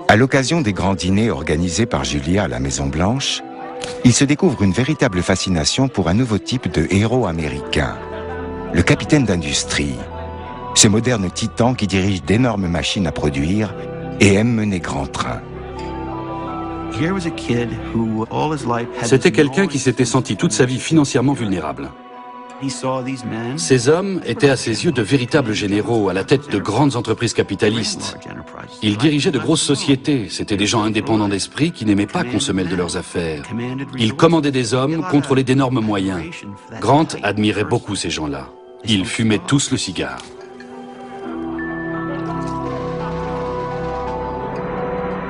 À l'occasion des grands dîners organisés par Julia à la Maison-Blanche, il se découvre une véritable fascination pour un nouveau type de héros américain, le capitaine d'industrie, ce moderne titan qui dirige d'énormes machines à produire et aime mener grand train. C'était quelqu'un qui s'était senti toute sa vie financièrement vulnérable. Ces hommes étaient à ses yeux de véritables généraux à la tête de grandes entreprises capitalistes. Ils dirigeaient de grosses sociétés, c'étaient des gens indépendants d'esprit qui n'aimaient pas qu'on se mêle de leurs affaires. Ils commandaient des hommes, contrôlaient d'énormes moyens. Grant admirait beaucoup ces gens-là. Ils fumaient tous le cigare.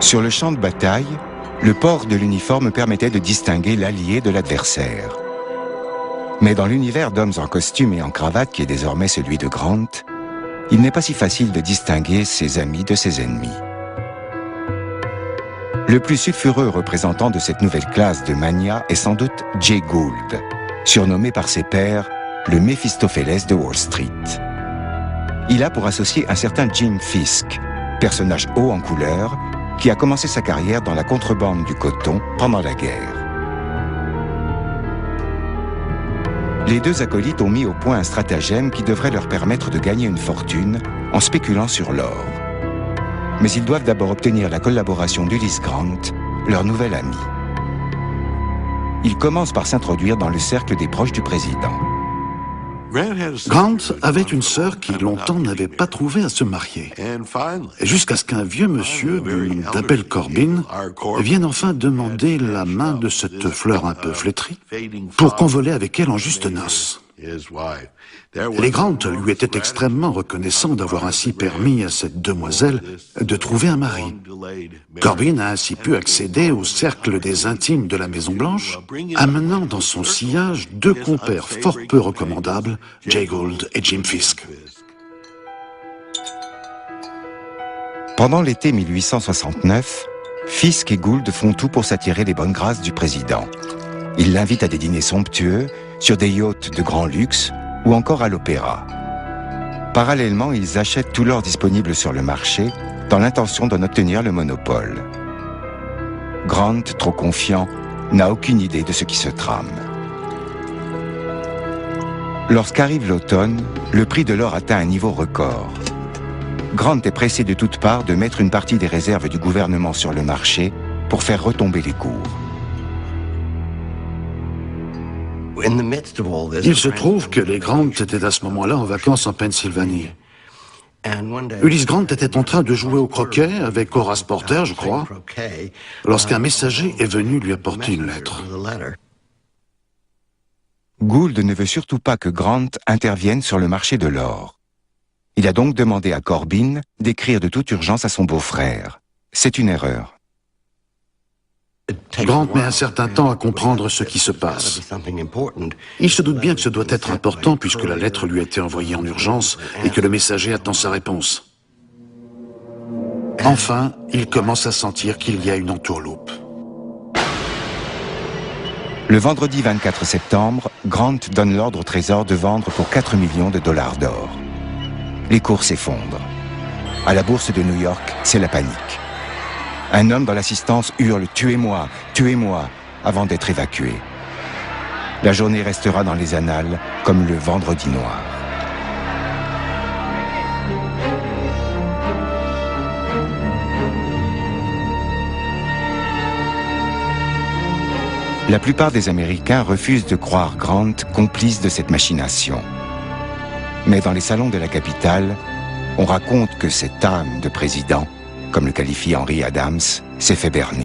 Sur le champ de bataille, le port de l'uniforme permettait de distinguer l'allié de l'adversaire. Mais dans l'univers d'hommes en costume et en cravate qui est désormais celui de Grant, il n'est pas si facile de distinguer ses amis de ses ennemis. Le plus sulfureux représentant de cette nouvelle classe de mania est sans doute Jay Gould, surnommé par ses pairs le Méphistophélès de Wall Street. Il a pour associé un certain Jim Fisk, personnage haut en couleur, qui a commencé sa carrière dans la contrebande du coton pendant la guerre. Les deux acolytes ont mis au point un stratagème qui devrait leur permettre de gagner une fortune en spéculant sur l'or. Mais ils doivent d'abord obtenir la collaboration d'Ulysse Grant, leur nouvel ami. Ils commencent par s'introduire dans le cercle des proches du président. Grant avait une sœur qui longtemps n'avait pas trouvé à se marier. Jusqu'à ce qu'un vieux monsieur d'Abel Corbin vienne enfin demander la main de cette fleur un peu flétrie pour convoler avec elle en juste noces. Les Grant lui étaient extrêmement reconnaissants d'avoir ainsi permis à cette demoiselle de trouver un mari. Corbin a ainsi pu accéder au cercle des intimes de la Maison-Blanche, amenant dans son sillage deux compères fort peu recommandables, Jay Gould et Jim Fisk. Pendant l'été 1869, Fisk et Gould font tout pour s'attirer les bonnes grâces du président. Ils l'invitent à des dîners somptueux, sur des yachts de grand luxe ou encore à l'opéra. Parallèlement, ils achètent tout l'or disponible sur le marché dans l'intention d'en obtenir le monopole. Grant, trop confiant, n'a aucune idée de ce qui se trame. Lorsqu'arrive l'automne, le prix de l'or atteint un niveau record. Grant est pressé de toutes parts de mettre une partie des réserves du gouvernement sur le marché pour faire retomber les cours. Il se trouve que les Grant étaient à ce moment-là en vacances en Pennsylvanie. Ulysse Grant était en train de jouer au croquet avec Horace Porter, je crois, lorsqu'un messager est venu lui apporter une lettre. Gould ne veut surtout pas que Grant intervienne sur le marché de l'or. Il a donc demandé à Corbin d'écrire de toute urgence à son beau-frère. C'est une erreur. Grant met un certain temps à comprendre ce qui se passe. Il se doute bien que ce doit être important puisque la lettre lui a été envoyée en urgence et que le messager attend sa réponse. Enfin, il commence à sentir qu'il y a une entourloupe. Le vendredi 24 septembre, Grant donne l'ordre au Trésor de vendre pour 4 millions de dollars d'or. Les cours s'effondrent. À la bourse de New York, c'est la panique. Un homme dans l'assistance hurle « Tuez-moi, tuez-moi » avant d'être évacué. La journée restera dans les annales comme le vendredi noir. La plupart des Américains refusent de croire Grant complice de cette machination. Mais dans les salons de la capitale, on raconte que cette âme de président, comme le qualifie Henry Adams, s'est fait berner.